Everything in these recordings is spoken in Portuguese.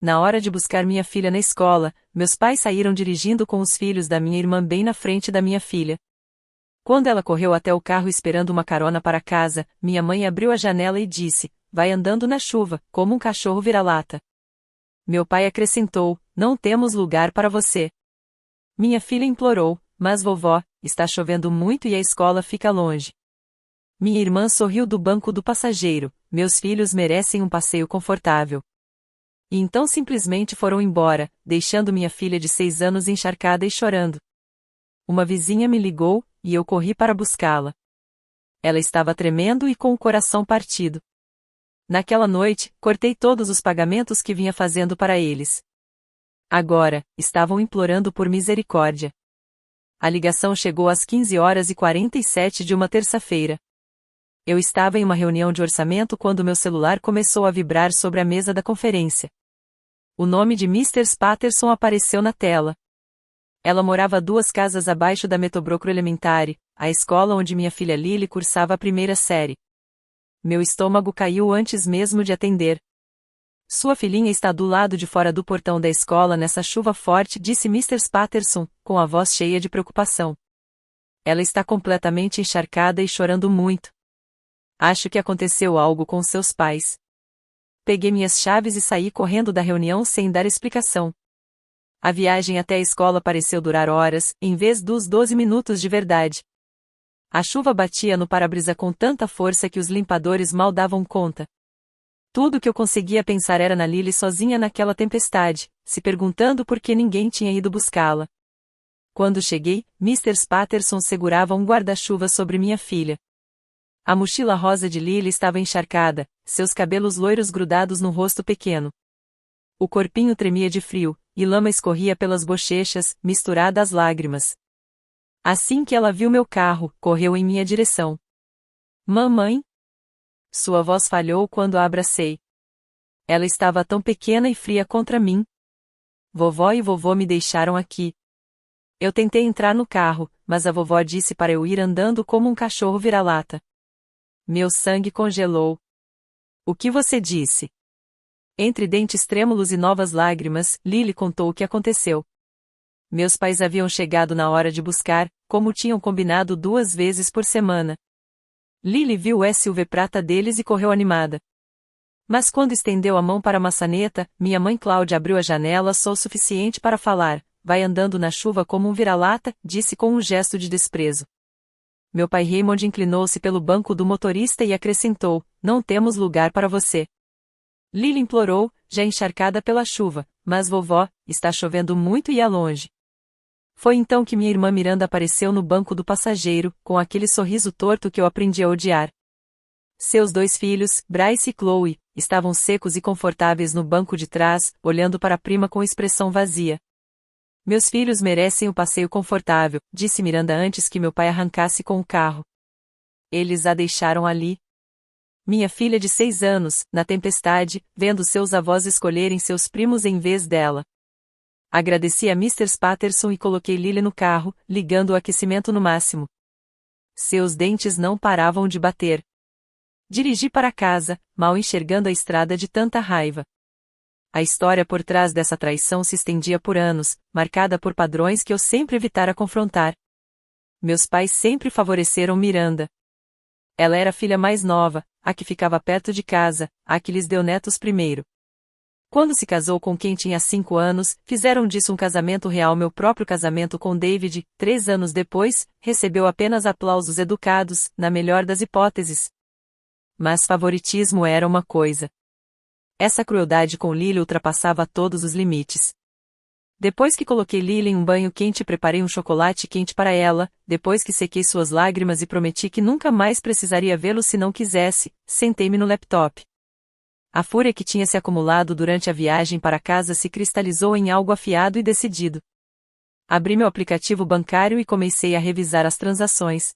Na hora de buscar minha filha na escola, meus pais saíram dirigindo com os filhos da minha irmã bem na frente da minha filha. Quando ela correu até o carro esperando uma carona para casa, minha mãe abriu a janela e disse: "Vai andando na chuva, como um cachorro vira-lata." Meu pai acrescentou: "Não temos lugar para você." Minha filha implorou: "Mas vovó, está chovendo muito e a escola fica longe." Minha irmã sorriu do banco do passageiro: "Meus filhos merecem um passeio confortável." E então simplesmente foram embora, deixando minha filha de 6 anos encharcada e chorando. Uma vizinha me ligou, e eu corri para buscá-la. Ela estava tremendo e com o coração partido. Naquela noite, cortei todos os pagamentos que vinha fazendo para eles. Agora, estavam implorando por misericórdia. A ligação chegou às 15h47 de uma terça-feira. Eu estava em uma reunião de orçamento quando meu celular começou a vibrar sobre a mesa da conferência. O nome de Mr. Patterson apareceu na tela. Ela morava 2 casas abaixo da Meadowbrook Elementary, a escola onde minha filha Lily cursava a primeira série. Meu estômago caiu antes mesmo de atender. "Sua filhinha está do lado de fora do portão da escola nessa chuva forte", disse Mr. Patterson, com a voz cheia de preocupação. "Ela está completamente encharcada e chorando muito. Acho que aconteceu algo com seus pais." Peguei minhas chaves e saí correndo da reunião sem dar explicação. A viagem até a escola pareceu durar horas, em vez dos 12 minutos de verdade. A chuva batia no para-brisa com tanta força que os limpadores mal davam conta. Tudo que eu conseguia pensar era na Lily sozinha naquela tempestade, se perguntando por que ninguém tinha ido buscá-la. Quando cheguei, Mr. Patterson segurava um guarda-chuva sobre minha filha. A mochila rosa de Lily estava encharcada, seus cabelos loiros grudados no rosto pequeno. O corpinho tremia de frio, e lama escorria pelas bochechas, misturada às lágrimas. Assim que ela viu meu carro, correu em minha direção. "Mamãe?" Sua voz falhou quando a abracei. Ela estava tão pequena e fria contra mim. "Vovó e vovô me deixaram aqui." Eu tentei entrar no carro, mas a vovó disse para eu ir andando como um cachorro vira-lata. Meu sangue congelou. "O que você disse?" Entre dentes trêmulos e novas lágrimas, Lily contou o que aconteceu. Meus pais haviam chegado na hora de buscar, como tinham combinado 2 vezes por semana. Lily viu o SUV prata deles e correu animada. Mas quando estendeu a mão para a maçaneta, minha mãe Cláudia abriu a janela só o suficiente para falar: "Vai andando na chuva como um vira-lata", disse com um gesto de desprezo. Meu pai Raymond inclinou-se pelo banco do motorista e acrescentou: "Não temos lugar para você." Lily implorou, já encharcada pela chuva: "Mas vovó, está chovendo muito e é longe." Foi então que minha irmã Miranda apareceu no banco do passageiro, com aquele sorriso torto que eu aprendi a odiar. Seus 2 filhos, Bryce e Chloe, estavam secos e confortáveis no banco de trás, olhando para a prima com expressão vazia. "Meus filhos merecem um passeio confortável", disse Miranda antes que meu pai arrancasse com o carro. Eles a deixaram ali. Minha filha de 6 anos, na tempestade, vendo seus avós escolherem seus primos em vez dela. Agradeci a Mr. Patterson e coloquei Lily no carro, ligando o aquecimento no máximo. Seus dentes não paravam de bater. Dirigi para casa, mal enxergando a estrada de tanta raiva. A história por trás dessa traição se estendia por anos, marcada por padrões que eu sempre evitara confrontar. Meus pais sempre favoreceram Miranda. Ela era a filha mais nova, a que ficava perto de casa, a que lhes deu netos primeiro. Quando se casou com quem tinha 5 anos, fizeram disso um casamento real. Meu próprio casamento com David, 3 anos depois, recebeu apenas aplausos educados, na melhor das hipóteses. Mas favoritismo era uma coisa. Essa crueldade com Lily ultrapassava todos os limites. Depois que coloquei Lily em um banho quente e preparei um chocolate quente para ela, depois que sequei suas lágrimas e prometi que nunca mais precisaria vê-lo se não quisesse, sentei-me no laptop. A fúria que tinha se acumulado durante a viagem para casa se cristalizou em algo afiado e decidido. Abri meu aplicativo bancário e comecei a revisar as transações.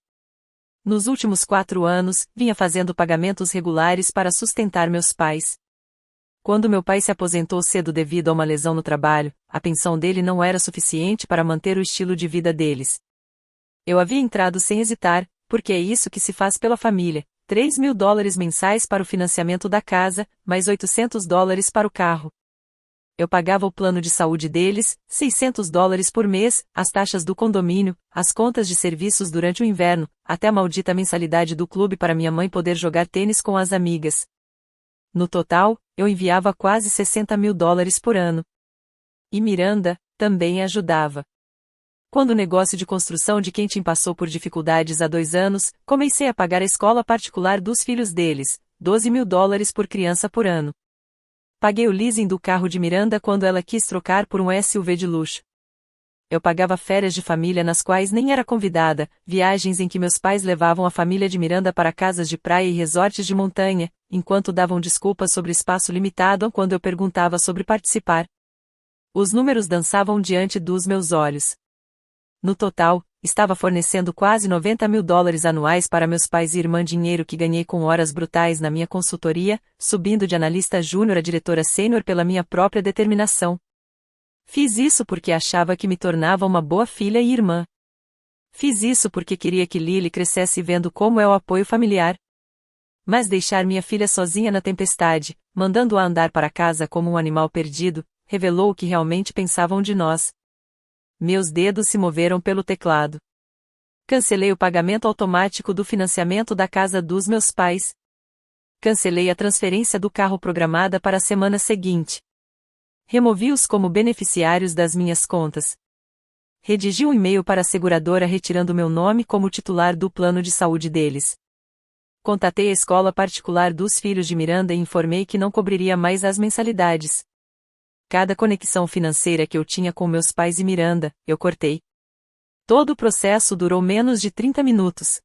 Nos últimos 4 anos, vinha fazendo pagamentos regulares para sustentar meus pais. Quando meu pai se aposentou cedo devido a uma lesão no trabalho, a pensão dele não era suficiente para manter o estilo de vida deles. Eu havia entrado sem hesitar, porque é isso que se faz pela família: $3.000 mensais para o financiamento da casa, mais $800 para o carro. Eu pagava o plano de saúde deles, $600 por mês, as taxas do condomínio, as contas de serviços durante o inverno, até a maldita mensalidade do clube para minha mãe poder jogar tênis com as amigas. No total, eu enviava quase $60.000 por ano. E Miranda também ajudava. Quando o negócio de construção de Kenton passou por dificuldades há 2 anos, comecei a pagar a escola particular dos filhos deles, $12.000 por criança por ano. Paguei o leasing do carro de Miranda quando ela quis trocar por um SUV de luxo. Eu pagava férias de família nas quais nem era convidada, viagens em que meus pais levavam a família de Miranda para casas de praia e resorts de montanha, enquanto davam desculpas sobre espaço limitado quando eu perguntava sobre participar. Os números dançavam diante dos meus olhos. No total, estava fornecendo quase $90.000 anuais para meus pais e irmã, dinheiro que ganhei com horas brutais na minha consultoria, subindo de analista júnior a diretora sênior pela minha própria determinação. Fiz isso porque achava que me tornava uma boa filha e irmã. Fiz isso porque queria que Lily crescesse vendo como é o apoio familiar. Mas deixar minha filha sozinha na tempestade, mandando-a andar para casa como um animal perdido, revelou o que realmente pensavam de nós. Meus dedos se moveram pelo teclado. Cancelei o pagamento automático do financiamento da casa dos meus pais. Cancelei a transferência do carro programada para a semana seguinte. Removi-os como beneficiários das minhas contas. Redigi um e-mail para a seguradora retirando meu nome como titular do plano de saúde deles. Contatei a escola particular dos filhos de Miranda e informei que não cobriria mais as mensalidades. Cada conexão financeira que eu tinha com meus pais e Miranda, eu cortei. Todo o processo durou menos de 30 minutos.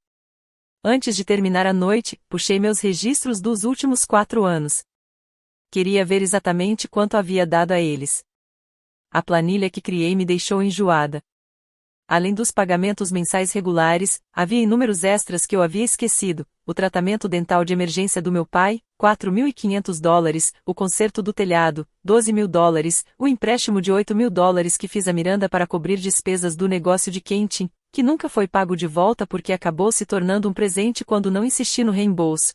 Antes de terminar a noite, puxei meus registros dos últimos 4 anos. Queria ver exatamente quanto havia dado a eles. A planilha que criei me deixou enjoada. Além dos pagamentos mensais regulares, havia inúmeros extras que eu havia esquecido: o tratamento dental de emergência do meu pai, $4.500, o conserto do telhado, $12.000, o empréstimo de $8.000 que fiz a Miranda para cobrir despesas do negócio de Kenton, que nunca foi pago de volta porque acabou se tornando um presente quando não insisti no reembolso.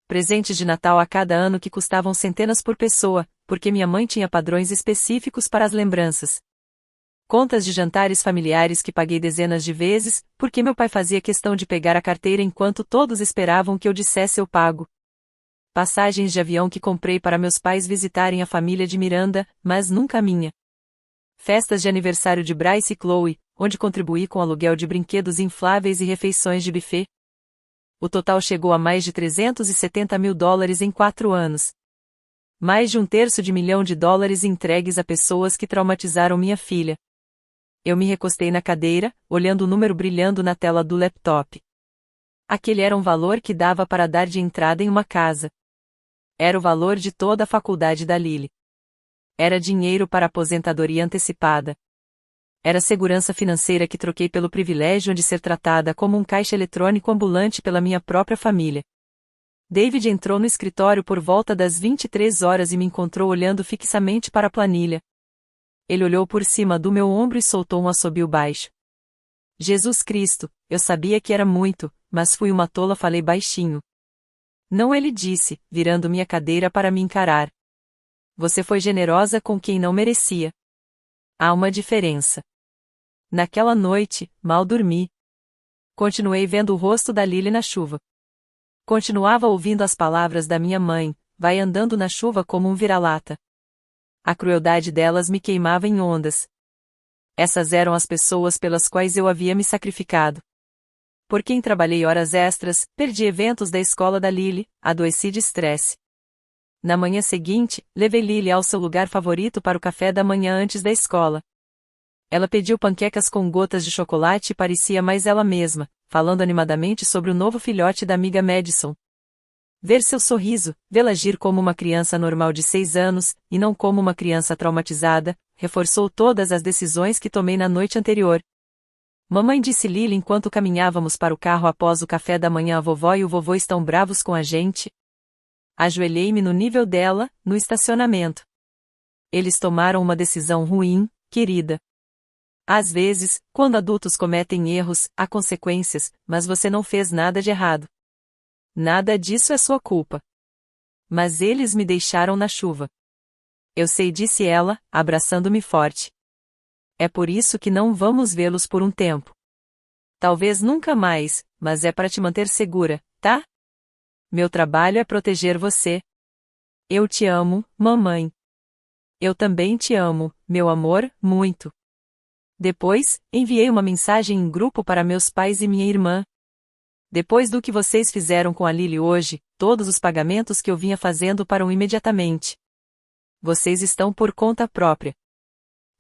Presentes de Natal a cada ano que custavam centenas por pessoa, porque minha mãe tinha padrões específicos para as lembranças. Contas de jantares familiares que paguei dezenas de vezes, porque meu pai fazia questão de pegar a carteira enquanto todos esperavam que eu dissesse eu pago. Passagens de avião que comprei para meus pais visitarem a família de Miranda, mas nunca a minha. Festas de aniversário de Bryce e Chloe, onde contribuí com aluguel de brinquedos infláveis e refeições de buffet. O total chegou a mais de $370.000 em 4 anos. Mais de $1/3 milhão entregues a pessoas que traumatizaram minha filha. Eu me recostei na cadeira, olhando o número brilhando na tela do laptop. Aquele era um valor que dava para dar de entrada em uma casa. Era o valor de toda a faculdade da Lily. Era dinheiro para aposentadoria antecipada. Era segurança financeira que troquei pelo privilégio de ser tratada como um caixa eletrônico ambulante pela minha própria família. David entrou no escritório por volta das 23 horas e me encontrou olhando fixamente para a planilha. Ele olhou por cima do meu ombro e soltou um assobio baixo. Jesus Cristo, eu sabia que era muito, mas fui uma tola, falei baixinho. Não, ele disse, virando minha cadeira para me encarar. Você foi generosa com quem não merecia. Há uma diferença. Naquela noite, mal dormi. Continuei vendo o rosto da Lily na chuva. Continuava ouvindo as palavras da minha mãe: vai andando na chuva como um vira-lata. A crueldade delas me queimava em ondas. Essas eram as pessoas pelas quais eu havia me sacrificado. Por quem trabalhei horas extras, perdi eventos da escola da Lily, adoeci de estresse. Na manhã seguinte, levei Lily ao seu lugar favorito para o café da manhã antes da escola. Ela pediu panquecas com gotas de chocolate e parecia mais ela mesma, falando animadamente sobre o novo filhote da amiga Madison. Ver seu sorriso, vê-la agir como uma criança normal de 6 anos, e não como uma criança traumatizada, reforçou todas as decisões que tomei na noite anterior. Mamãe, disse Lily enquanto caminhávamos para o carro após o café da manhã, a vovó e o vovô estão bravos com a gente. Ajoelhei-me no nível dela, no estacionamento. Eles tomaram uma decisão ruim, querida. Às vezes, quando adultos cometem erros, há consequências, mas você não fez nada de errado. Nada disso é sua culpa. Mas eles me deixaram na chuva. Eu sei, disse ela, abraçando-me forte. É por isso que não vamos vê-los por um tempo. Talvez nunca mais, mas é para te manter segura, tá? Meu trabalho é proteger você. Eu te amo, mamãe. Eu também te amo, meu amor, muito. Depois, enviei uma mensagem em grupo para meus pais e minha irmã. Depois do que vocês fizeram com a Lily hoje, todos os pagamentos que eu vinha fazendo param imediatamente. Vocês estão por conta própria.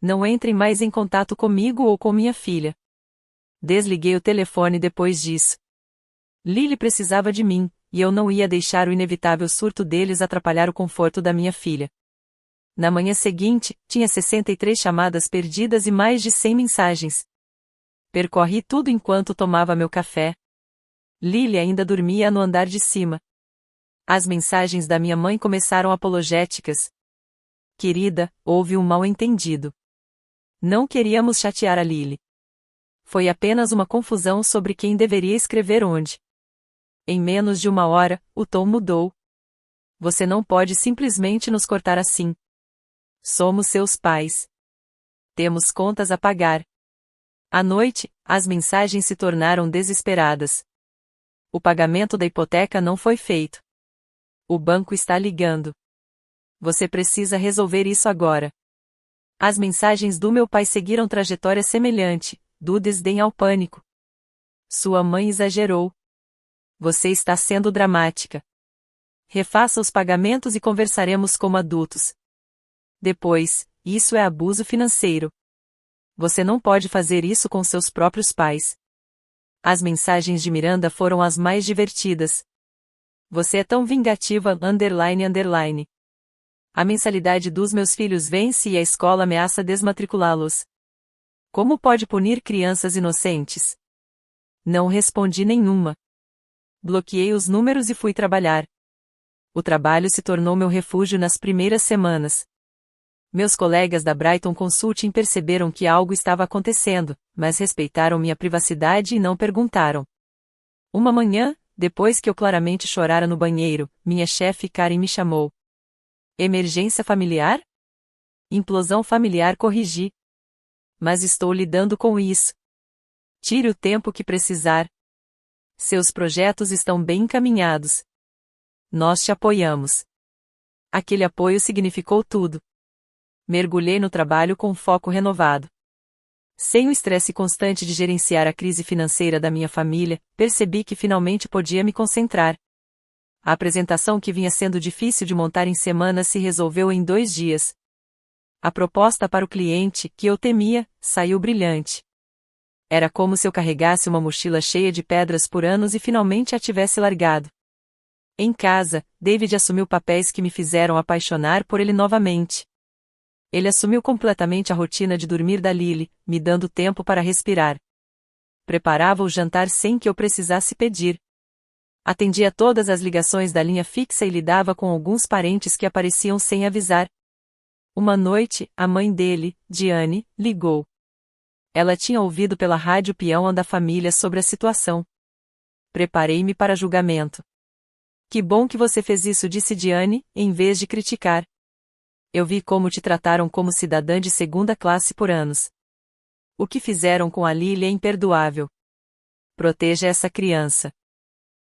Não entrem mais em contato comigo ou com minha filha. Desliguei o telefone depois disso. Lily precisava de mim, e eu não ia deixar o inevitável surto deles atrapalhar o conforto da minha filha. Na manhã seguinte, tinha 63 chamadas perdidas e mais de 100 mensagens. Percorri tudo enquanto tomava meu café. Lily ainda dormia no andar de cima. As mensagens da minha mãe começaram apologéticas. Querida, houve um mal-entendido. Não queríamos chatear a Lily. Foi apenas uma confusão sobre quem deveria escrever onde. Em menos de uma hora, o tom mudou. Você não pode simplesmente nos cortar assim. Somos seus pais. Temos contas a pagar. À noite, as mensagens se tornaram desesperadas. O pagamento da hipoteca não foi feito. O banco está ligando. Você precisa resolver isso agora. As mensagens do meu pai seguiram trajetória semelhante, do desdém ao pânico. Sua mãe exagerou. Você está sendo dramática. Refaça os pagamentos e conversaremos como adultos. Depois, isso é abuso financeiro. Você não pode fazer isso com seus próprios pais. As mensagens de Miranda foram as mais divertidas. Você é tão vingativa, __. A mensalidade dos meus filhos vence e a escola ameaça desmatriculá-los. Como pode punir crianças inocentes? Não respondi nenhuma. Bloqueei os números e fui trabalhar. O trabalho se tornou meu refúgio nas primeiras semanas. Meus colegas da Brighton Consulting perceberam que algo estava acontecendo, mas respeitaram minha privacidade e não perguntaram. Uma manhã, depois que eu claramente chorara no banheiro, minha chefe Karen me chamou. Emergência familiar? Implosão familiar, corrigi. Mas estou lidando com isso. Tire o tempo que precisar. Seus projetos estão bem encaminhados. Nós te apoiamos. Aquele apoio significou tudo. Mergulhei no trabalho com foco renovado. Sem o estresse constante de gerenciar a crise financeira da minha família, percebi que finalmente podia me concentrar. A apresentação que vinha sendo difícil de montar em semanas se resolveu em 2 dias. A proposta para o cliente, que eu temia, saiu brilhante. Era como se eu carregasse uma mochila cheia de pedras por anos e finalmente a tivesse largado. Em casa, David assumiu papéis que me fizeram apaixonar por ele novamente. Ele assumiu completamente a rotina de dormir da Lily, me dando tempo para respirar. Preparava o jantar sem que eu precisasse pedir. Atendia todas as ligações da linha fixa e lidava com alguns parentes que apareciam sem avisar. Uma noite, a mãe dele, Diane, ligou. Ela tinha ouvido pela rádio peão da família sobre a situação. Preparei-me para julgamento. Que bom que você fez isso, disse Diane, em vez de criticar. Eu vi como te trataram como cidadã de segunda classe por anos. O que fizeram com a Lily é imperdoável. Proteja essa criança.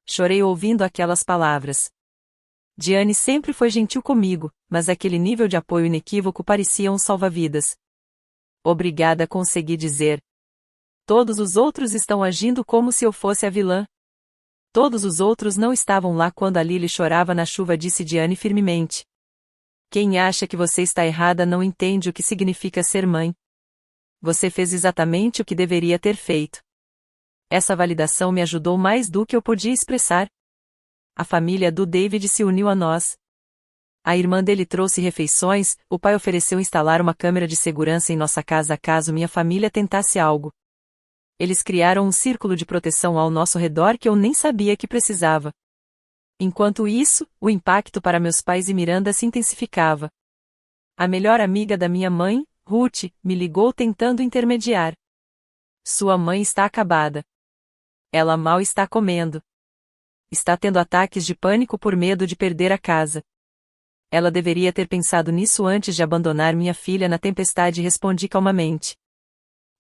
Chorei ouvindo aquelas palavras. Diane sempre foi gentil comigo, mas aquele nível de apoio inequívoco parecia um salva-vidas. Obrigada, consegui dizer. Todos os outros estão agindo como se eu fosse a vilã. Todos os outros não estavam lá quando a Lily chorava na chuva, disse Diane firmemente. Quem acha que você está errada não entende o que significa ser mãe. Você fez exatamente o que deveria ter feito. Essa validação me ajudou mais do que eu podia expressar. A família do David se uniu a nós. A irmã dele trouxe refeições, o pai ofereceu instalar uma câmera de segurança em nossa casa caso minha família tentasse algo. Eles criaram um círculo de proteção ao nosso redor que eu nem sabia que precisava. Enquanto isso, o impacto para meus pais e Miranda se intensificava. A melhor amiga da minha mãe, Ruth, me ligou tentando intermediar. Sua mãe está acabada. Ela mal está comendo. Está tendo ataques de pânico por medo de perder a casa. Ela deveria ter pensado nisso antes de abandonar minha filha na tempestade, respondi calmamente.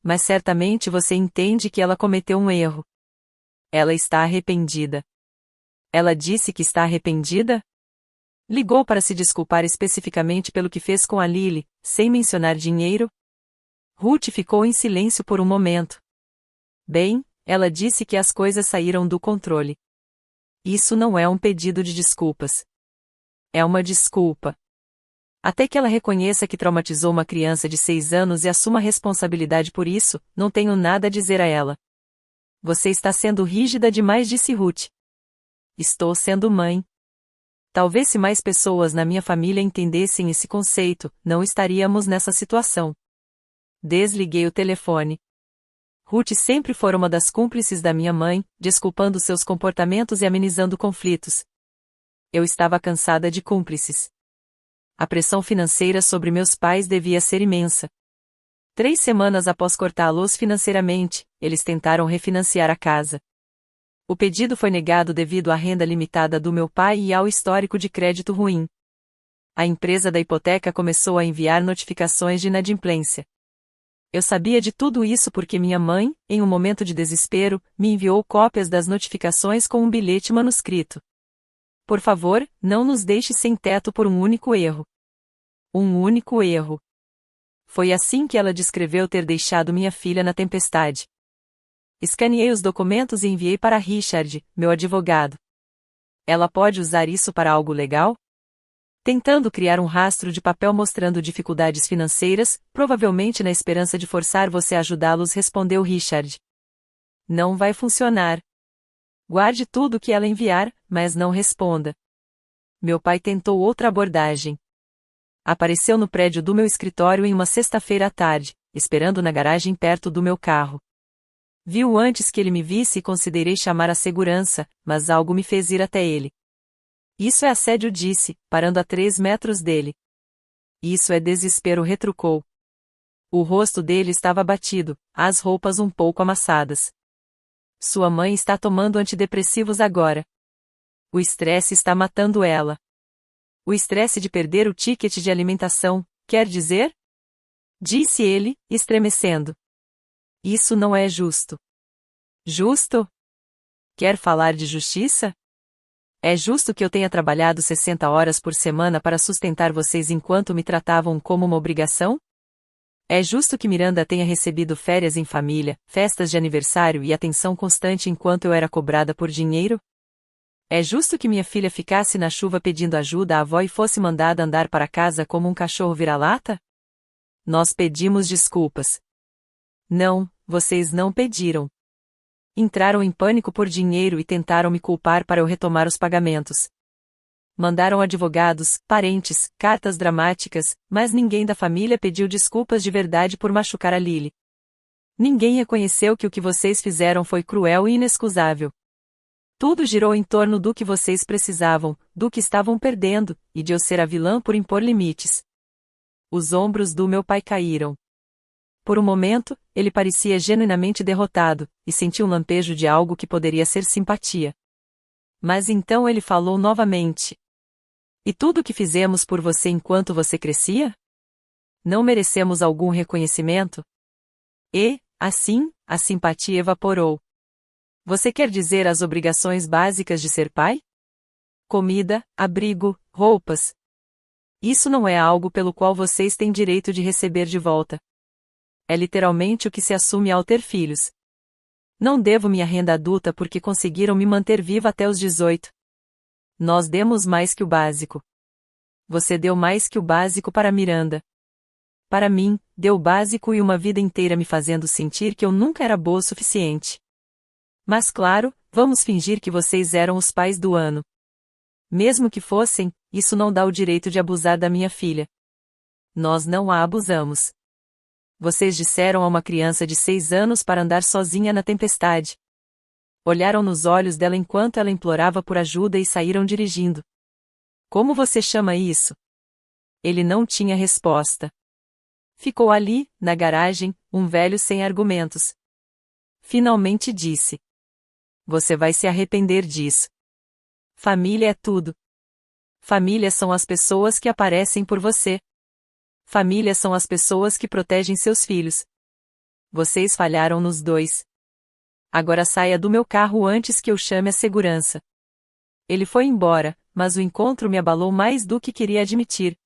Mas certamente você entende que ela cometeu um erro. Ela está arrependida. Ela disse que está arrependida? Ligou para se desculpar especificamente pelo que fez com a Lily, sem mencionar dinheiro? Ruth ficou em silêncio por um momento. Bem, ela disse que as coisas saíram do controle. Isso não é um pedido de desculpas. É uma desculpa. Até que ela reconheça que traumatizou uma criança de 6 anos e assuma a responsabilidade por isso, não tenho nada a dizer a ela. Você está sendo rígida demais, disse Ruth. Estou sendo mãe. Talvez se mais pessoas na minha família entendessem esse conceito, não estaríamos nessa situação. Desliguei o telefone. Ruth sempre foi uma das cúmplices da minha mãe, desculpando seus comportamentos e amenizando conflitos. Eu estava cansada de cúmplices. A pressão financeira sobre meus pais devia ser imensa. 3 semanas após cortá-los financeiramente, eles tentaram refinanciar a casa. O pedido foi negado devido à renda limitada do meu pai e ao histórico de crédito ruim. A empresa da hipoteca começou a enviar notificações de inadimplência. Eu sabia de tudo isso porque minha mãe, em um momento de desespero, me enviou cópias das notificações com um bilhete manuscrito. Por favor, não nos deixe sem teto por um único erro. Um único erro. Foi assim que ela descreveu ter deixado minha filha na tempestade. Escaneei os documentos e enviei para Richard, meu advogado. Ela pode usar isso para algo legal? Tentando criar um rastro de papel mostrando dificuldades financeiras, provavelmente na esperança de forçar você a ajudá-los, respondeu Richard. Não vai funcionar. Guarde tudo que ela enviar, mas não responda. Meu pai tentou outra abordagem. Apareceu no prédio do meu escritório em uma sexta-feira à tarde, esperando na garagem perto do meu carro. Viu antes que ele me visse e considerei chamar a segurança, mas algo me fez ir até ele. Isso é assédio, disse, parando a 3 metros dele. Isso é desespero, retrucou. O rosto dele estava abatido, as roupas um pouco amassadas. Sua mãe está tomando antidepressivos agora. O estresse está matando ela. O estresse de perder o ticket de alimentação, quer dizer? Disse ele, estremecendo. Isso não é justo. Justo? Quer falar de justiça? É justo que eu tenha trabalhado 60 horas por semana para sustentar vocês enquanto me tratavam como uma obrigação? É justo que Miranda tenha recebido férias em família, festas de aniversário e atenção constante enquanto eu era cobrada por dinheiro? É justo que minha filha ficasse na chuva pedindo ajuda à avó e fosse mandada andar para casa como um cachorro vira-lata? Nós pedimos desculpas. Não, vocês não pediram. Entraram em pânico por dinheiro e tentaram me culpar para eu retomar os pagamentos. Mandaram advogados, parentes, cartas dramáticas, mas ninguém da família pediu desculpas de verdade por machucar a Lily. Ninguém reconheceu que o que vocês fizeram foi cruel e inexcusável. Tudo girou em torno do que vocês precisavam, do que estavam perdendo, e de eu ser a vilã por impor limites. Os ombros do meu pai caíram. Por um momento, ele parecia genuinamente derrotado, e senti um lampejo de algo que poderia ser simpatia. Mas então ele falou novamente. E tudo o que fizemos por você enquanto você crescia? Não merecemos algum reconhecimento? E, assim, a simpatia evaporou. Você quer dizer as obrigações básicas de ser pai? Comida, abrigo, roupas. Isso não é algo pelo qual vocês têm direito de receber de volta. É literalmente o que se assume ao ter filhos. Não devo minha renda adulta porque conseguiram me manter viva até os 18. Nós demos mais que o básico. Você deu mais que o básico para Miranda. Para mim, deu o básico e uma vida inteira me fazendo sentir que eu nunca era boa o suficiente. Mas claro, vamos fingir que vocês eram os pais do ano. Mesmo que fossem, isso não dá o direito de abusar da minha filha. Nós não a abusamos. Vocês disseram a uma criança de 6 anos para andar sozinha na tempestade. Olharam nos olhos dela enquanto ela implorava por ajuda e saíram dirigindo. Como você chama isso? Ele não tinha resposta. Ficou ali, na garagem, um velho sem argumentos. Finalmente disse. Você vai se arrepender disso. Família é tudo. Famílias são as pessoas que aparecem por você. Famílias são as pessoas que protegem seus filhos. Vocês falharam nos dois. Agora saia do meu carro antes que eu chame a segurança. Ele foi embora, mas o encontro me abalou mais do que queria admitir.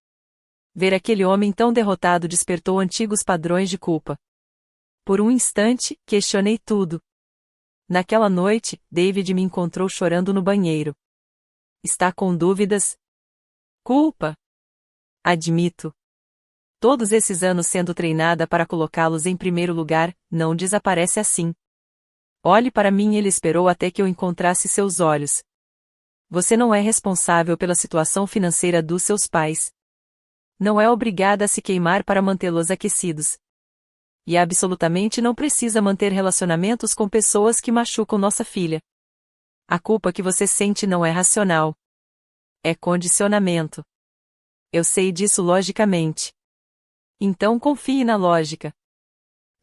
Ver aquele homem tão derrotado despertou antigos padrões de culpa. Por um instante, questionei tudo. Naquela noite, David me encontrou chorando no banheiro. Está com dúvidas? Culpa. Admito. Todos esses anos sendo treinada para colocá-los em primeiro lugar, não desaparece assim. Olhe para mim, ele esperou até que eu encontrasse seus olhos. Você não é responsável pela situação financeira dos seus pais. Não é obrigada a se queimar para mantê-los aquecidos. E absolutamente não precisa manter relacionamentos com pessoas que machucam nossa filha. A culpa que você sente não é racional. É condicionamento. Eu sei disso logicamente. Então confie na lógica.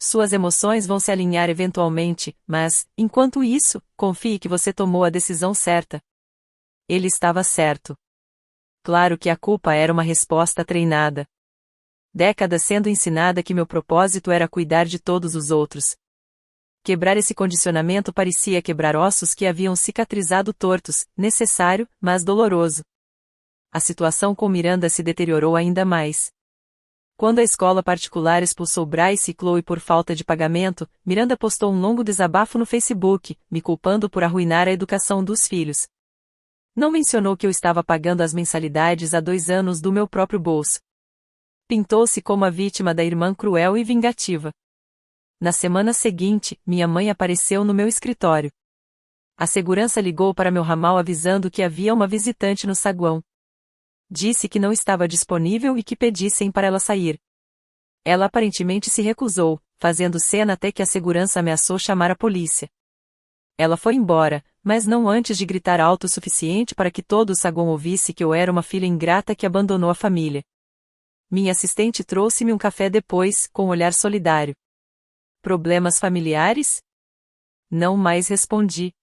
Suas emoções vão se alinhar eventualmente, mas, enquanto isso, confie que você tomou a decisão certa. Ele estava certo. Claro que a culpa era uma resposta treinada. Décadas sendo ensinada que meu propósito era cuidar de todos os outros. Quebrar esse condicionamento parecia quebrar ossos que haviam cicatrizado tortos, necessário, mas doloroso. A situação com Miranda se deteriorou ainda mais. Quando a escola particular expulsou Bryce e Chloe por falta de pagamento, Miranda postou um longo desabafo no Facebook, me culpando por arruinar a educação dos filhos. Não mencionou que eu estava pagando as mensalidades há 2 anos do meu próprio bolso. Pintou-se como a vítima da irmã cruel e vingativa. Na semana seguinte, minha mãe apareceu no meu escritório. A segurança ligou para meu ramal avisando que havia uma visitante no saguão. Disse que não estava disponível e que pedissem para ela sair. Ela aparentemente se recusou, fazendo cena até que a segurança ameaçou chamar a polícia. Ela foi embora, mas não antes de gritar alto o suficiente para que todo o saguão ouvisse que eu era uma filha ingrata que abandonou a família. Minha assistente trouxe-me um café depois, com um olhar solidário. Problemas familiares? Não mais respondi.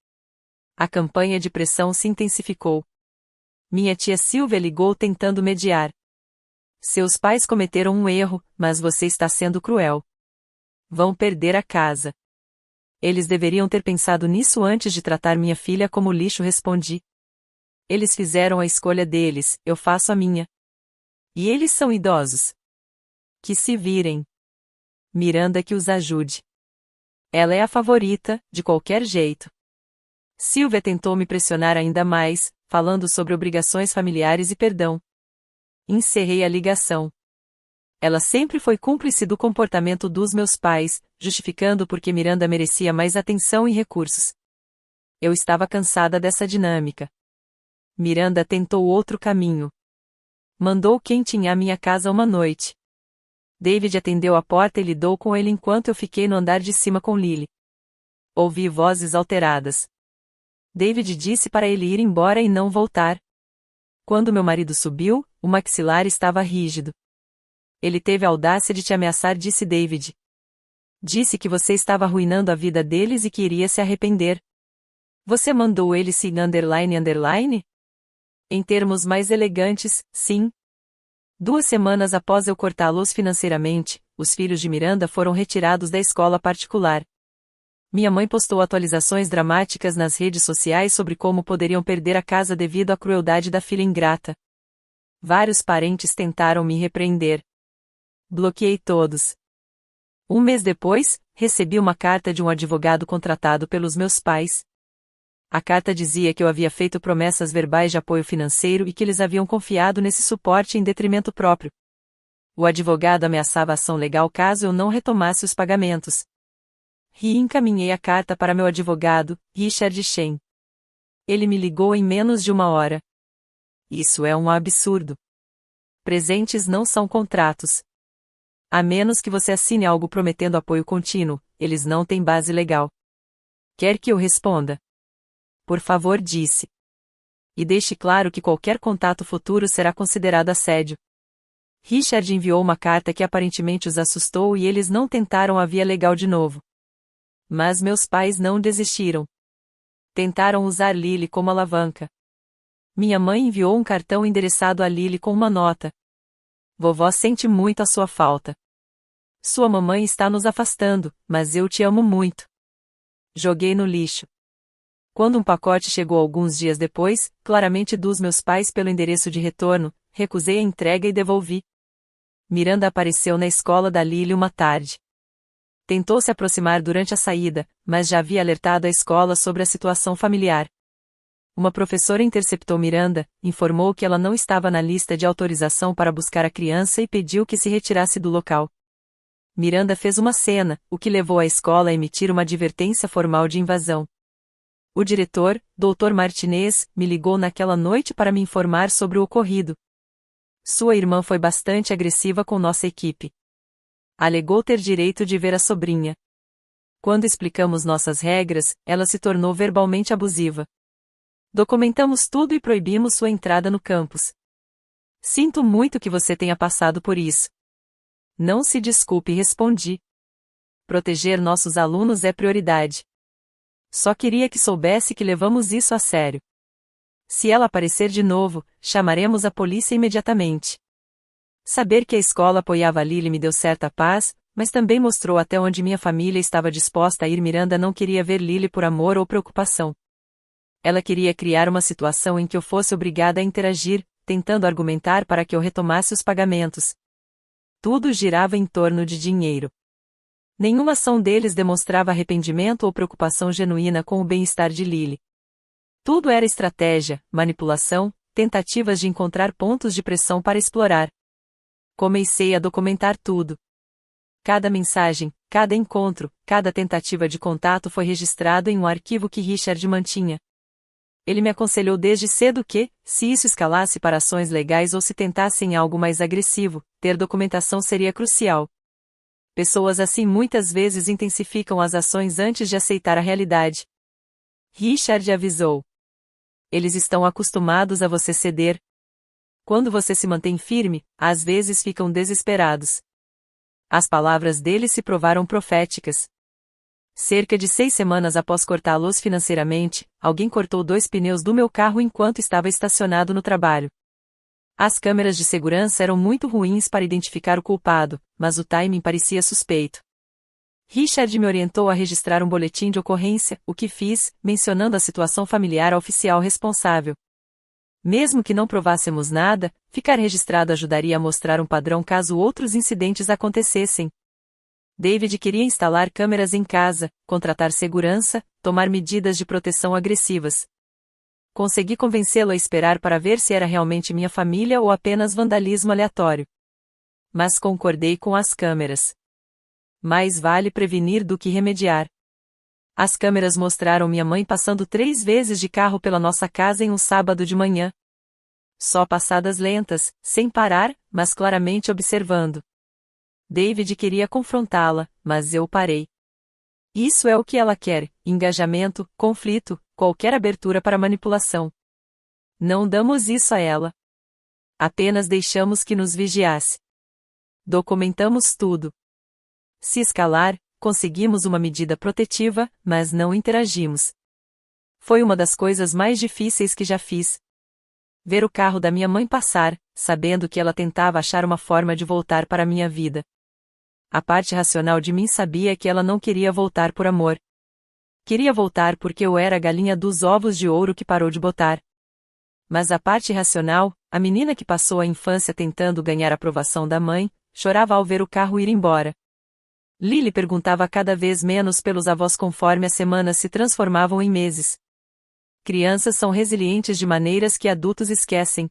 A campanha de pressão se intensificou. Minha tia Silvia ligou tentando mediar. Seus pais cometeram um erro, mas você está sendo cruel. Vão perder a casa. Eles deveriam ter pensado nisso antes de tratar minha filha como lixo, respondi. Eles fizeram a escolha deles, eu faço a minha. E eles são idosos. Que se virem. Miranda que os ajude. Ela é a favorita, de qualquer jeito. Silvia tentou me pressionar ainda mais, falando sobre obrigações familiares e perdão. Encerrei a ligação. Ela sempre foi cúmplice do comportamento dos meus pais, justificando porque Miranda merecia mais atenção e recursos. Eu estava cansada dessa dinâmica. Miranda tentou outro caminho. Mandou quem à minha casa uma noite. David atendeu a porta e lidou com ele enquanto eu fiquei no andar de cima com Lily. Ouvi vozes alteradas. David disse para ele ir embora e não voltar. Quando meu marido subiu, o maxilar estava rígido. Ele teve a audácia de te ameaçar, disse David. Disse que você estava arruinando a vida deles e que iria se arrepender. Você mandou ele se __? Em termos mais elegantes, sim. 2 semanas após eu cortá-los financeiramente, os filhos de Miranda foram retirados da escola particular. Minha mãe postou atualizações dramáticas nas redes sociais sobre como poderiam perder a casa devido à crueldade da filha ingrata. Vários parentes tentaram me repreender. Bloqueei todos. 1 mês depois, recebi uma carta de um advogado contratado pelos meus pais. A carta dizia que eu havia feito promessas verbais de apoio financeiro e que eles haviam confiado nesse suporte em detrimento próprio. O advogado ameaçava ação legal caso eu não retomasse os pagamentos. Encaminhei a carta para meu advogado, Richard Shen. Ele me ligou em menos de 1 hora. Isso é um absurdo. Presentes não são contratos. A menos que você assine algo prometendo apoio contínuo, eles não têm base legal. Quer que eu responda? Por favor, disse. E deixe claro que qualquer contato futuro será considerado assédio. Richard enviou uma carta que aparentemente os assustou e eles não tentaram a via legal de novo. Mas meus pais não desistiram. Tentaram usar Lily como alavanca. Minha mãe enviou um cartão endereçado a Lily com uma nota. Vovó sente muito a sua falta. Sua mamãe está nos afastando, mas eu te amo muito. Joguei no lixo. Quando um pacote chegou alguns dias depois, claramente dos meus pais pelo endereço de retorno, recusei a entrega e devolvi. Miranda apareceu na escola da Lily uma tarde. Tentou se aproximar durante a saída, mas já havia alertado a escola sobre a situação familiar. Uma professora interceptou Miranda, informou que ela não estava na lista de autorização para buscar a criança e pediu que se retirasse do local. Miranda fez uma cena, o que levou a escola a emitir uma advertência formal de invasão. O diretor, Dr. Martinez, me ligou naquela noite para me informar sobre o ocorrido. Sua irmã foi bastante agressiva com nossa equipe. Alegou ter direito de ver a sobrinha. Quando explicamos nossas regras, ela se tornou verbalmente abusiva. Documentamos tudo e proibimos sua entrada no campus. Sinto muito que você tenha passado por isso. Não se desculpe, respondi. Proteger nossos alunos é prioridade. Só queria que soubesse que levamos isso a sério. Se ela aparecer de novo, chamaremos a polícia imediatamente. Saber que a escola apoiava a Lily me deu certa paz, mas também mostrou até onde minha família estava disposta a ir. Miranda não queria ver Lily por amor ou preocupação. Ela queria criar uma situação em que eu fosse obrigada a interagir, tentando argumentar para que eu retomasse os pagamentos. Tudo girava em torno de dinheiro. Nenhuma ação deles demonstrava arrependimento ou preocupação genuína com o bem-estar de Lily. Tudo era estratégia, manipulação, tentativas de encontrar pontos de pressão para explorar. Comecei a documentar tudo. Cada mensagem, cada encontro, cada tentativa de contato foi registrado em um arquivo que Richard mantinha. Ele me aconselhou desde cedo que, se isso escalasse para ações legais ou se tentassem algo mais agressivo, ter documentação seria crucial. Pessoas assim muitas vezes intensificam as ações antes de aceitar a realidade. Richard avisou. Eles estão acostumados a você ceder. Quando você se mantém firme, às vezes ficam desesperados. As palavras dele se provaram proféticas. Cerca de 6 semanas após cortá-los financeiramente, alguém cortou 2 pneus do meu carro enquanto estava estacionado no trabalho. As câmeras de segurança eram muito ruins para identificar o culpado, mas o timing parecia suspeito. Richard me orientou a registrar um boletim de ocorrência, o que fiz, mencionando a situação familiar ao oficial responsável. Mesmo que não provássemos nada, ficar registrado ajudaria a mostrar um padrão caso outros incidentes acontecessem. David queria instalar câmeras em casa, contratar segurança, tomar medidas de proteção agressivas. Consegui convencê-lo a esperar para ver se era realmente minha família ou apenas vandalismo aleatório. Mas concordei com as câmeras. Mais vale prevenir do que remediar. As câmeras mostraram minha mãe passando 3 vezes de carro pela nossa casa em um sábado de manhã. Só passadas lentas, sem parar, mas claramente observando. David queria confrontá-la, mas eu parei. Isso é o que ela quer: engajamento, conflito, qualquer abertura para manipulação. Não damos isso a ela. Apenas deixamos que nos vigiasse. Documentamos tudo. Se escalar, conseguimos uma medida protetiva, mas não interagimos. Foi uma das coisas mais difíceis que já fiz. Ver o carro da minha mãe passar, sabendo que ela tentava achar uma forma de voltar para a minha vida. A parte racional de mim sabia que ela não queria voltar por amor. Queria voltar porque eu era a galinha dos ovos de ouro que parou de botar. Mas a parte racional, a menina que passou a infância tentando ganhar a aprovação da mãe, chorava ao ver o carro ir embora. Lily perguntava cada vez menos pelos avós conforme as semanas se transformavam em meses. Crianças são resilientes de maneiras que adultos esquecem.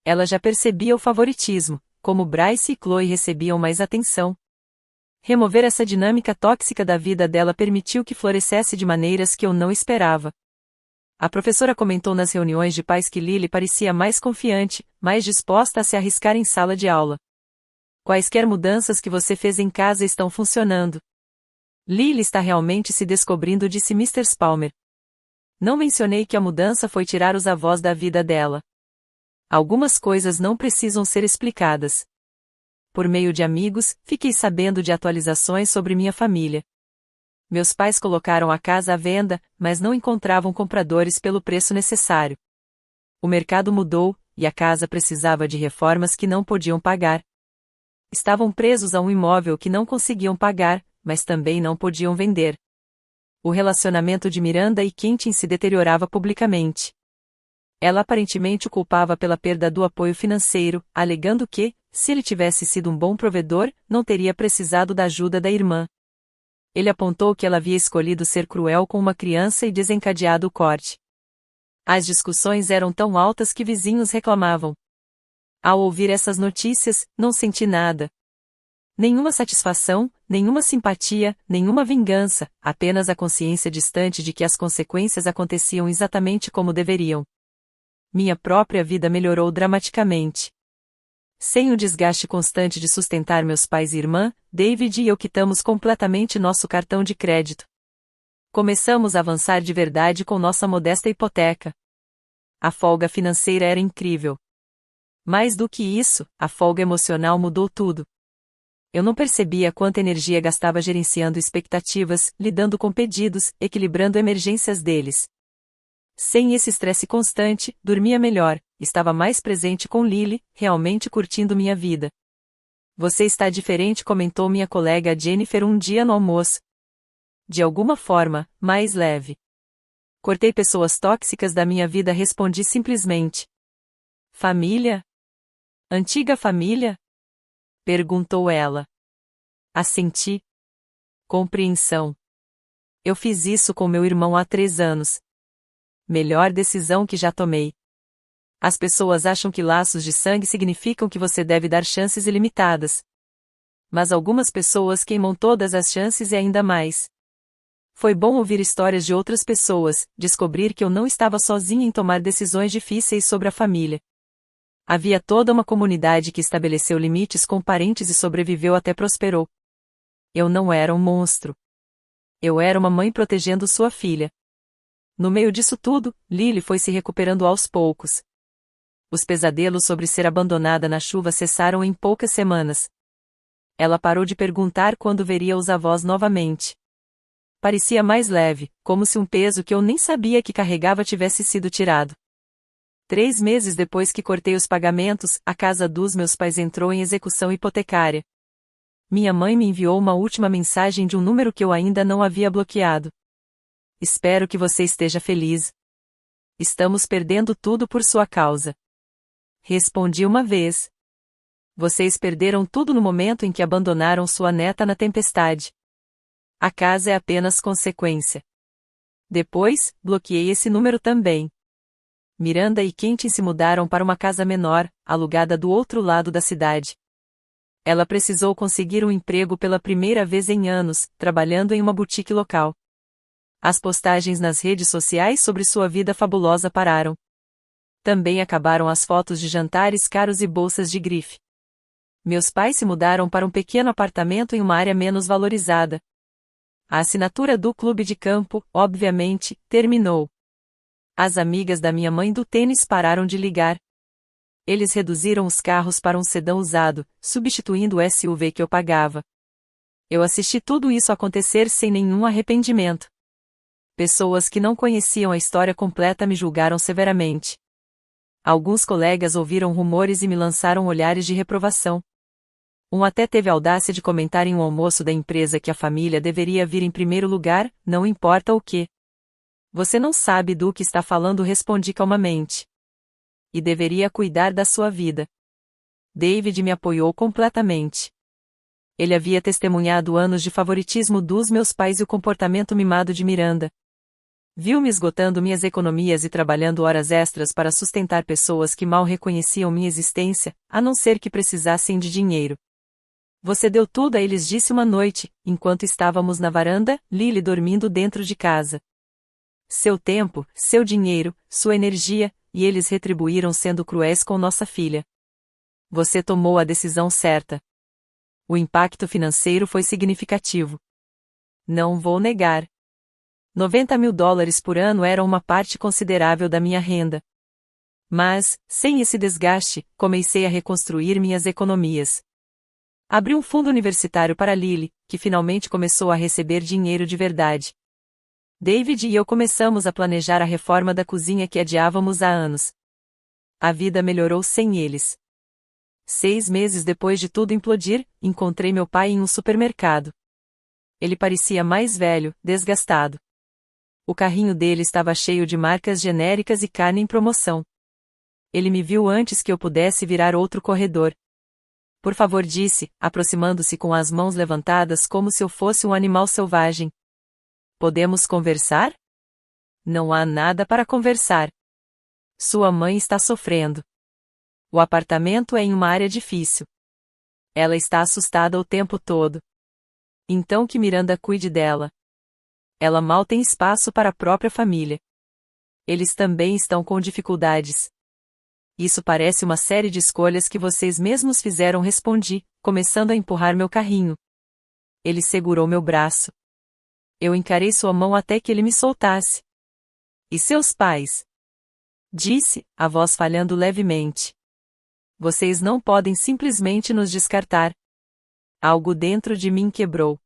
Ela já percebia o favoritismo, como Bryce e Chloe recebiam mais atenção. Remover essa dinâmica tóxica da vida dela permitiu que florescesse de maneiras que eu não esperava. A professora comentou nas reuniões de pais que Lily parecia mais confiante, mais disposta a se arriscar em sala de aula. Quaisquer mudanças que você fez em casa estão funcionando. Lily está realmente se descobrindo, disse Mr. Spalmer. Não mencionei que a mudança foi tirar os avós da vida dela. Algumas coisas não precisam ser explicadas. Por meio de amigos, fiquei sabendo de atualizações sobre minha família. Meus pais colocaram a casa à venda, mas não encontravam compradores pelo preço necessário. O mercado mudou, e a casa precisava de reformas que não podiam pagar. Estavam presos a um imóvel que não conseguiam pagar, mas também não podiam vender. O relacionamento de Miranda e Quentin se deteriorava publicamente. Ela aparentemente o culpava pela perda do apoio financeiro, alegando que, se ele tivesse sido um bom provedor, não teria precisado da ajuda da irmã. Ele apontou que ela havia escolhido ser cruel com uma criança e desencadeado o corte. As discussões eram tão altas que vizinhos reclamavam. Ao ouvir essas notícias, não senti nada. Nenhuma satisfação, nenhuma simpatia, nenhuma vingança, apenas a consciência distante de que as consequências aconteciam exatamente como deveriam. Minha própria vida melhorou dramaticamente. Sem o desgaste constante de sustentar meus pais e irmã, David e eu quitamos completamente nosso cartão de crédito. Começamos a avançar de verdade com nossa modesta hipoteca. A folga financeira era incrível. Mais do que isso, a folga emocional mudou tudo. Eu não percebia quanta energia gastava gerenciando expectativas, lidando com pedidos, equilibrando emergências deles. Sem esse estresse constante, dormia melhor, estava mais presente com Lily, realmente curtindo minha vida. Você está diferente, comentou minha colega Jennifer um dia no almoço. De alguma forma, mais leve. Cortei pessoas tóxicas da minha vida, respondi simplesmente. Família? Antiga família? Perguntou ela. Assenti. Compreensão. Eu fiz isso com meu irmão há 3 anos. Melhor decisão que já tomei. As pessoas acham que laços de sangue significam que você deve dar chances ilimitadas. Mas algumas pessoas queimam todas as chances e ainda mais. Foi bom ouvir histórias de outras pessoas, descobrir que eu não estava sozinha em tomar decisões difíceis sobre a família. Havia toda uma comunidade que estabeleceu limites com parentes e sobreviveu até prosperou. Eu não era um monstro. Eu era uma mãe protegendo sua filha. No meio disso tudo, Lily foi se recuperando aos poucos. Os pesadelos sobre ser abandonada na chuva cessaram em poucas semanas. Ela parou de perguntar quando veria os avós novamente. Parecia mais leve, como se um peso que eu nem sabia que carregava tivesse sido tirado. 3 meses depois que cortei os pagamentos, a casa dos meus pais entrou em execução hipotecária. Minha mãe me enviou uma última mensagem de um número que eu ainda não havia bloqueado. Espero que você esteja feliz. Estamos perdendo tudo por sua causa. Respondi uma vez. Vocês perderam tudo no momento em que abandonaram sua neta na tempestade. A casa é apenas consequência. Depois, bloqueei esse número também. Miranda e Quentin se mudaram para uma casa menor, alugada do outro lado da cidade. Ela precisou conseguir um emprego pela primeira vez em anos, trabalhando em uma boutique local. As postagens nas redes sociais sobre sua vida fabulosa pararam. Também acabaram as fotos de jantares caros e bolsas de grife. Meus pais se mudaram para um pequeno apartamento em uma área menos valorizada. A assinatura do clube de campo, obviamente, terminou. As amigas da minha mãe do tênis pararam de ligar. Eles reduziram os carros para um sedã usado, substituindo o SUV que eu pagava. Eu assisti tudo isso acontecer sem nenhum arrependimento. Pessoas que não conheciam a história completa me julgaram severamente. Alguns colegas ouviram rumores e me lançaram olhares de reprovação. Um até teve a audácia de comentar em um almoço da empresa que a família deveria vir em primeiro lugar, não importa o que. Você não sabe do que está falando, respondi calmamente. E deveria cuidar da sua vida. David me apoiou completamente. Ele havia testemunhado anos de favoritismo dos meus pais e o comportamento mimado de Miranda. Viu-me esgotando minhas economias e trabalhando horas extras para sustentar pessoas que mal reconheciam minha existência, a não ser que precisassem de dinheiro. Você deu tudo a eles, disse uma noite, enquanto estávamos na varanda, Lily dormindo dentro de casa. Seu tempo, seu dinheiro, sua energia, e eles retribuíram sendo cruéis com nossa filha. Você tomou a decisão certa. O impacto financeiro foi significativo. Não vou negar. $90.000 por ano era uma parte considerável da minha renda. Mas, sem esse desgaste, comecei a reconstruir minhas economias. Abri um fundo universitário para Lily, que finalmente começou a receber dinheiro de verdade. David e eu começamos a planejar a reforma da cozinha que adiávamos há anos. A vida melhorou sem eles. 6 meses depois de tudo implodir, encontrei meu pai em um supermercado. Ele parecia mais velho, desgastado. O carrinho dele estava cheio de marcas genéricas e carne em promoção. Ele me viu antes que eu pudesse virar outro corredor. Por favor, disse, aproximando-se com as mãos levantadas como se eu fosse um animal selvagem. Podemos conversar? Não há nada para conversar. Sua mãe está sofrendo. O apartamento é em uma área difícil. Ela está assustada o tempo todo. Então que Miranda cuide dela. Ela mal tem espaço para a própria família. Eles também estão com dificuldades. Isso parece uma série de escolhas que vocês mesmos fizeram, respondi, começando a empurrar meu carrinho. Ele segurou meu braço. Eu encarei sua mão até que ele me soltasse. E seus pais? Disse, a voz falhando levemente. Vocês não podem simplesmente nos descartar. Algo dentro de mim quebrou.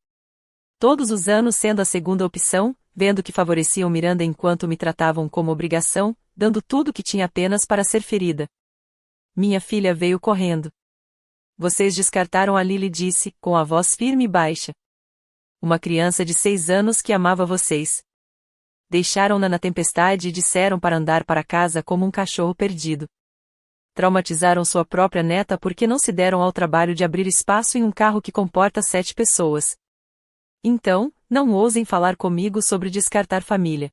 Todos os anos sendo a segunda opção, vendo que favoreciam Miranda enquanto me tratavam como obrigação, dando tudo que tinha apenas para ser ferida. Minha filha veio correndo. Vocês descartaram a Lily, disse, com a voz firme e baixa. Uma criança de 6 anos que amava vocês. Deixaram-na na tempestade e disseram para andar para casa como um cachorro perdido. Traumatizaram sua própria neta porque não se deram ao trabalho de abrir espaço em um carro que comporta 7 pessoas. Então, não ousem falar comigo sobre descartar família.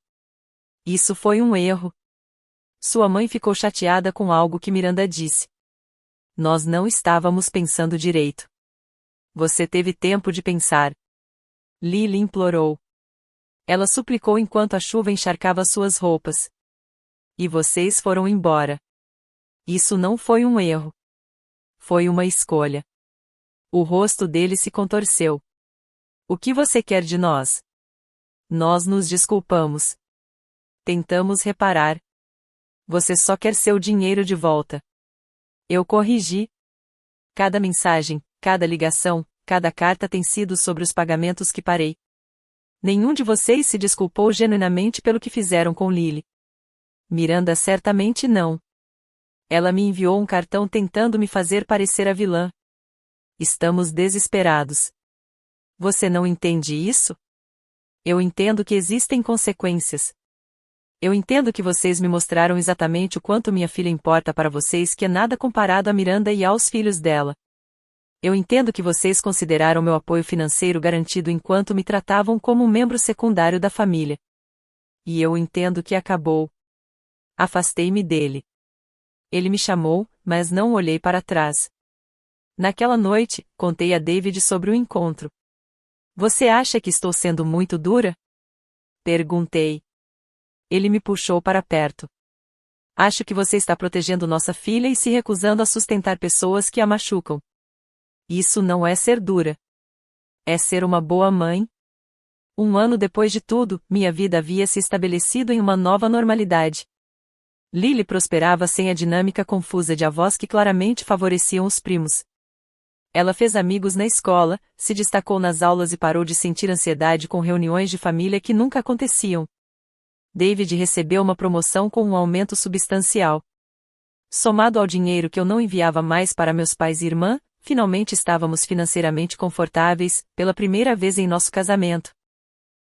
Isso foi um erro. Sua mãe ficou chateada com algo que Miranda disse. Nós não estávamos pensando direito. Você teve tempo de pensar. Lily implorou. Ela suplicou enquanto a chuva encharcava suas roupas. E vocês foram embora. Isso não foi um erro. Foi uma escolha. O rosto dele se contorceu. O que você quer de nós? Nós nos desculpamos. Tentamos reparar. Você só quer seu dinheiro de volta. Eu corrigi. Cada mensagem, cada ligação, cada carta tem sido sobre os pagamentos que parei. Nenhum de vocês se desculpou genuinamente pelo que fizeram com Lily. Miranda certamente não. Ela me enviou um cartão tentando me fazer parecer a vilã. Estamos desesperados. Você não entende isso? Eu entendo que existem consequências. Eu entendo que vocês me mostraram exatamente o quanto minha filha importa para vocês, que é nada comparado a Miranda e aos filhos dela. Eu entendo que vocês consideraram meu apoio financeiro garantido enquanto me tratavam como um membro secundário da família. E eu entendo que acabou. Afastei-me dele. Ele me chamou, mas não olhei para trás. Naquela noite, contei a David sobre o encontro. Você acha que estou sendo muito dura? Perguntei. Ele me puxou para perto. Acho que você está protegendo nossa filha e se recusando a sustentar pessoas que a machucam. Isso não é ser dura. É ser uma boa mãe. 1 ano depois de tudo, minha vida havia se estabelecido em uma nova normalidade. Lily prosperava sem a dinâmica confusa de avós que claramente favoreciam os primos. Ela fez amigos na escola, se destacou nas aulas e parou de sentir ansiedade com reuniões de família que nunca aconteciam. David recebeu uma promoção com um aumento substancial. Somado ao dinheiro que eu não enviava mais para meus pais e irmã, finalmente estávamos financeiramente confortáveis, pela primeira vez em nosso casamento.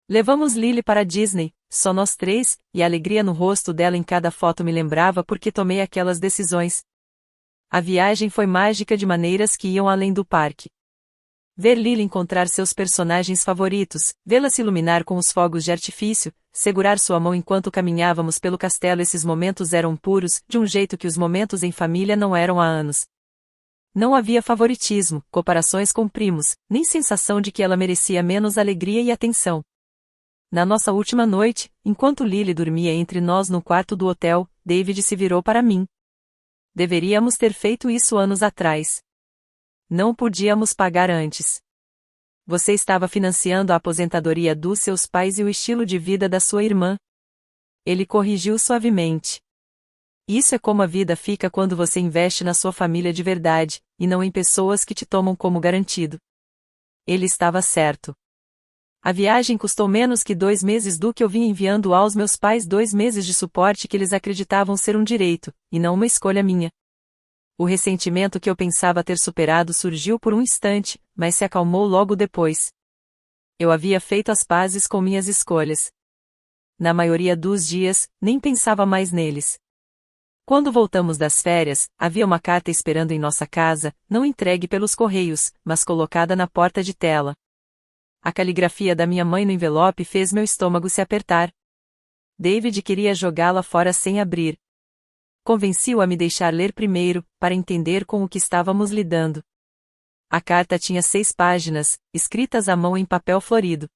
Levamos Lily para a Disney, só nós 3, e a alegria no rosto dela em cada foto me lembrava porque tomei aquelas decisões. A viagem foi mágica de maneiras que iam além do parque. Ver Lily encontrar seus personagens favoritos, vê-la se iluminar com os fogos de artifício, segurar sua mão enquanto caminhávamos pelo castelo, esses momentos eram puros, de um jeito que os momentos em família não eram há anos. Não havia favoritismo, comparações com primos, nem sensação de que ela merecia menos alegria e atenção. Na nossa última noite, enquanto Lily dormia entre nós no quarto do hotel, David se virou para mim. Deveríamos ter feito isso anos atrás. Não podíamos pagar antes. Você estava financiando a aposentadoria dos seus pais e o estilo de vida da sua irmã. Ele corrigiu suavemente. Isso é como a vida fica quando você investe na sua família de verdade, e não em pessoas que te tomam como garantido. Ele estava certo. A viagem custou menos que 2 meses do que eu vinha enviando aos meus pais, 2 meses de suporte que eles acreditavam ser um direito, e não uma escolha minha. O ressentimento que eu pensava ter superado surgiu por um instante, mas se acalmou logo depois. Eu havia feito as pazes com minhas escolhas. Na maioria dos dias, nem pensava mais neles. Quando voltamos das férias, havia uma carta esperando em nossa casa, não entregue pelos correios, mas colocada na porta de tela. A caligrafia da minha mãe no envelope fez meu estômago se apertar. David queria jogá-la fora sem abrir. Convenci-o a me deixar ler primeiro, para entender com o que estávamos lidando. A carta tinha 6 páginas, escritas à mão em papel florido.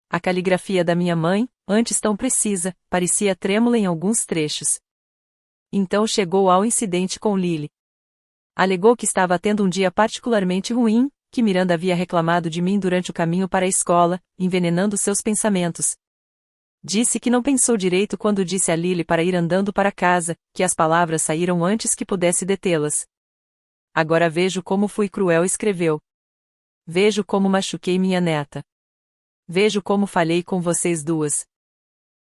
A caligrafia da minha mãe, antes tão precisa, parecia trêmula em alguns trechos. Então chegou ao incidente com Lily. Alegou que estava tendo um dia particularmente ruim, que Miranda havia reclamado de mim durante o caminho para a escola, envenenando seus pensamentos. Disse que não pensou direito quando disse a Lily para ir andando para casa, que as palavras saíram antes que pudesse detê-las. Agora vejo como fui cruel, escreveu. Vejo como machuquei minha neta. Vejo como falhei com vocês duas.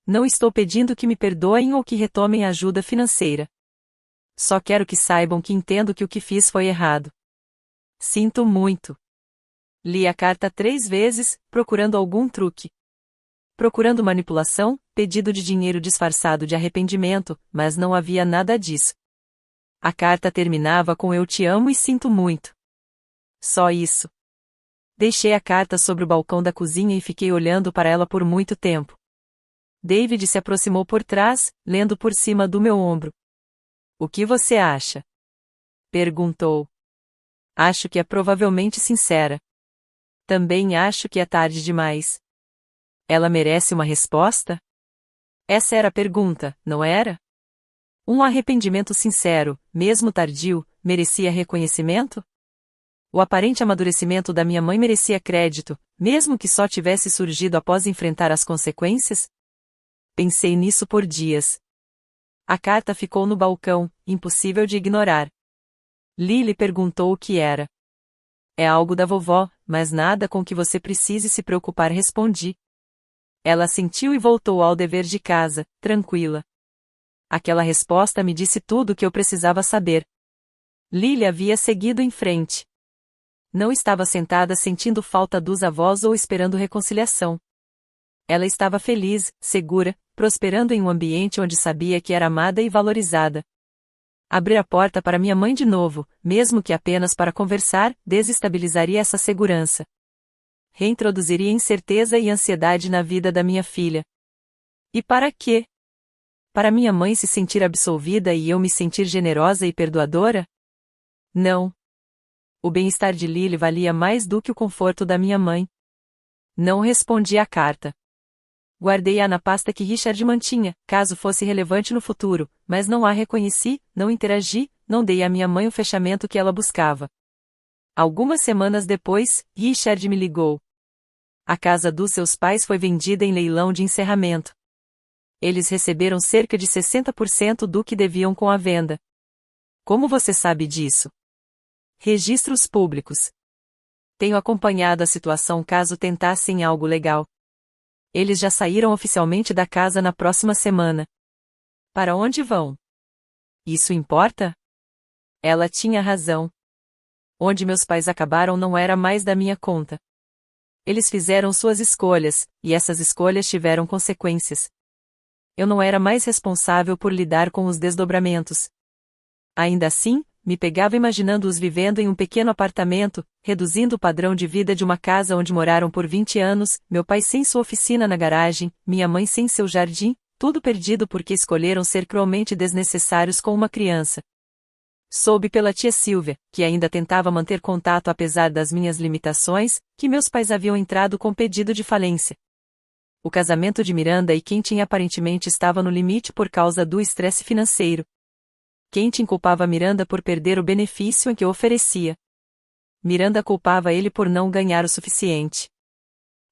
Não estou pedindo que me perdoem ou que retomem a ajuda financeira. Só quero que saibam que entendo que o que fiz foi errado. Sinto muito. Li a carta 3 vezes, procurando algum truque. Procurando manipulação, pedido de dinheiro disfarçado de arrependimento, mas não havia nada disso. A carta terminava com eu te amo e sinto muito. Só isso. Deixei a carta sobre o balcão da cozinha e fiquei olhando para ela por muito tempo. David se aproximou por trás, lendo por cima do meu ombro. O que você acha? Perguntou. Acho que é provavelmente sincera. Também acho que é tarde demais. Ela merece uma resposta? Essa era a pergunta, não era? Um arrependimento sincero, mesmo tardio, merecia reconhecimento? O aparente amadurecimento da minha mãe merecia crédito, mesmo que só tivesse surgido após enfrentar as consequências? Pensei nisso por dias. A carta ficou no balcão, impossível de ignorar. Lily perguntou o que era. É algo da vovó, mas nada com que você precise se preocupar, respondi. Ela assentiu e voltou ao dever de casa, tranquila. Aquela resposta me disse tudo o que eu precisava saber. Lily havia seguido em frente. Não estava sentada sentindo falta dos avós ou esperando reconciliação. Ela estava feliz, segura, prosperando em um ambiente onde sabia que era amada e valorizada. Abrir a porta para minha mãe de novo, mesmo que apenas para conversar, desestabilizaria essa segurança. Reintroduziria incerteza e ansiedade na vida da minha filha. E para quê? Para minha mãe se sentir absolvida e eu me sentir generosa e perdoadora? Não. O bem-estar de Lily valia mais do que o conforto da minha mãe. Não respondi à carta. Guardei-a na pasta que Richard mantinha, caso fosse relevante no futuro, mas não a reconheci, não interagi, não dei à minha mãe o fechamento que ela buscava. Algumas semanas depois, Richard me ligou. A casa dos seus pais foi vendida em leilão de encerramento. Eles receberam cerca de 60% do que deviam com a venda. Como você sabe disso? Registros públicos. Tenho acompanhado a situação caso tentassem algo legal. Eles já saíram oficialmente da casa na próxima semana. Para onde vão? Isso importa? Ela tinha razão. Onde meus pais acabaram não era mais da minha conta. Eles fizeram suas escolhas, e essas escolhas tiveram consequências. Eu não era mais responsável por lidar com os desdobramentos. Ainda assim, me pegava imaginando-os vivendo em um pequeno apartamento, reduzindo o padrão de vida de uma casa onde moraram por 20 anos, meu pai sem sua oficina na garagem, minha mãe sem seu jardim, tudo perdido porque escolheram ser cruelmente desnecessários com uma criança. Soube pela tia Silvia, que ainda tentava manter contato apesar das minhas limitações, que meus pais haviam entrado com pedido de falência. O casamento de Miranda e Quentin aparentemente estava no limite por causa do estresse financeiro. Quentin culpava Miranda por perder o benefício em que oferecia. Miranda culpava ele por não ganhar o suficiente.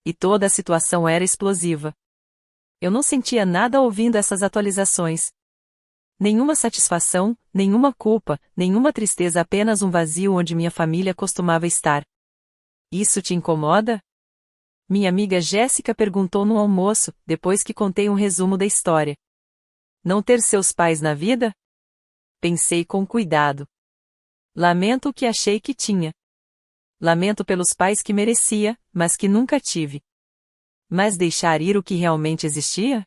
E toda a situação era explosiva. Eu não sentia nada ouvindo essas atualizações. Nenhuma satisfação, nenhuma culpa, nenhuma tristeza, apenas um vazio onde minha família costumava estar. Isso te incomoda? Minha amiga Jéssica perguntou no almoço, depois que contei um resumo da história. Não ter seus pais na vida? Pensei com cuidado. Lamento o que achei que tinha. Lamento pelos pais que merecia, mas que nunca tive. Mas deixar ir o que realmente existia?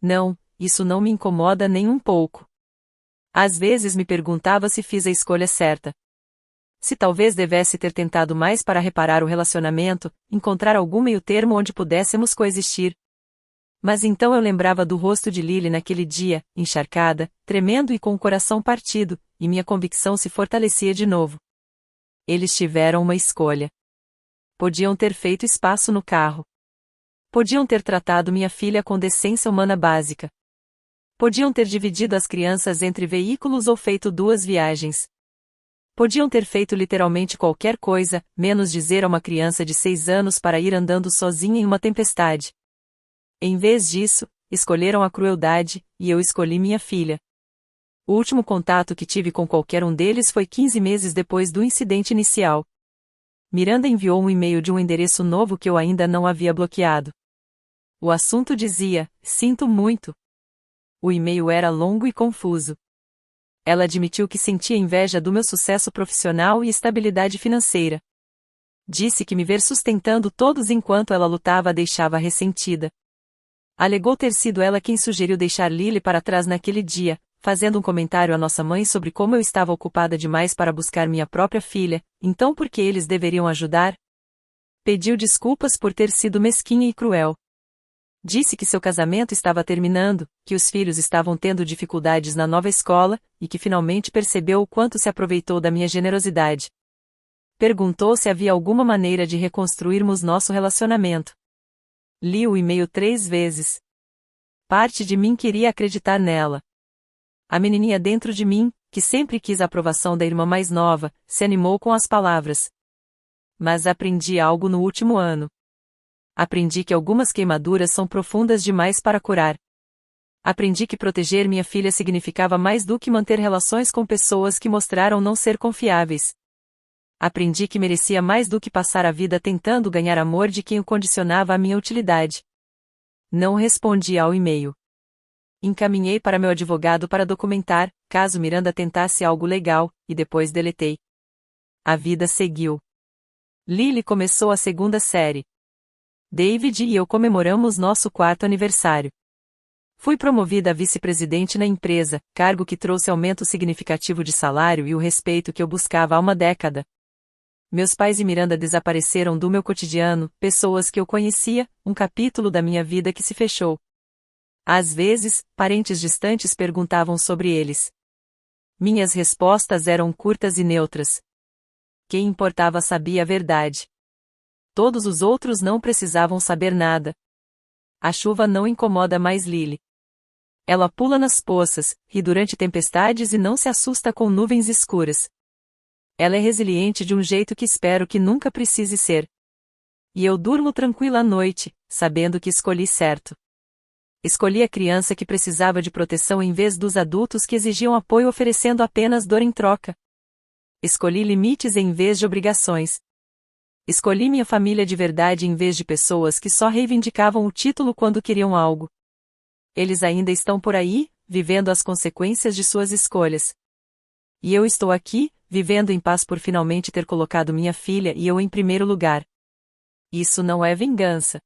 Não, isso não me incomoda nem um pouco. Às vezes me perguntava se fiz a escolha certa. Se talvez devesse ter tentado mais para reparar o relacionamento, encontrar algum meio-termo onde pudéssemos coexistir. Mas então eu lembrava do rosto de Lily naquele dia, encharcada, tremendo e com o coração partido, e minha convicção se fortalecia de novo. Eles tiveram uma escolha. Podiam ter feito espaço no carro. Podiam ter tratado minha filha com decência humana básica. Podiam ter dividido as crianças entre veículos ou feito 2 viagens. Podiam ter feito literalmente qualquer coisa, menos dizer a uma criança de 6 anos para ir andando sozinha em uma tempestade. Em vez disso, escolheram a crueldade, e eu escolhi minha filha. O último contato que tive com qualquer um deles foi 15 meses depois do incidente inicial. Miranda enviou um e-mail de um endereço novo que eu ainda não havia bloqueado. O assunto dizia: "Sinto muito." O e-mail era longo e confuso. Ela admitiu que sentia inveja do meu sucesso profissional e estabilidade financeira. Disse que me ver sustentando todos enquanto ela lutava a deixava ressentida. Alegou ter sido ela quem sugeriu deixar Lily para trás naquele dia, fazendo um comentário à nossa mãe sobre como eu estava ocupada demais para buscar minha própria filha, então por que eles deveriam ajudar? Pediu desculpas por ter sido mesquinha e cruel. Disse que seu casamento estava terminando, que os filhos estavam tendo dificuldades na nova escola, e que finalmente percebeu o quanto se aproveitou da minha generosidade. Perguntou se havia alguma maneira de reconstruirmos nosso relacionamento. Li o e-mail 3 vezes. Parte de mim queria acreditar nela. A menininha dentro de mim, que sempre quis a aprovação da irmã mais nova, se animou com as palavras. Mas aprendi algo no último ano. Aprendi que algumas queimaduras são profundas demais para curar. Aprendi que proteger minha filha significava mais do que manter relações com pessoas que mostraram não ser confiáveis. Aprendi que merecia mais do que passar a vida tentando ganhar amor de quem o condicionava à minha utilidade. Não respondi ao e-mail. Encaminhei para meu advogado para documentar, caso Miranda tentasse algo legal, e depois deletei. A vida seguiu. Lily começou a 2ª série. David e eu comemoramos nosso 4º aniversário. Fui promovida a vice-presidente na empresa, cargo que trouxe aumento significativo de salário e o respeito que eu buscava há uma década. Meus pais e Miranda desapareceram do meu cotidiano, pessoas que eu conhecia, um capítulo da minha vida que se fechou. Às vezes, parentes distantes perguntavam sobre eles. Minhas respostas eram curtas e neutras. Quem importava sabia a verdade. Todos os outros não precisavam saber nada. A chuva não incomoda mais Lily. Ela pula nas poças, ri durante tempestades e não se assusta com nuvens escuras. Ela é resiliente de um jeito que espero que nunca precise ser. E eu durmo tranquila à noite, sabendo que escolhi certo. Escolhi a criança que precisava de proteção em vez dos adultos que exigiam apoio oferecendo apenas dor em troca. Escolhi limites em vez de obrigações. Escolhi minha família de verdade em vez de pessoas que só reivindicavam o título quando queriam algo. Eles ainda estão por aí, vivendo as consequências de suas escolhas. E eu estou aqui, vivendo em paz por finalmente ter colocado minha filha e eu em primeiro lugar. Isso não é vingança.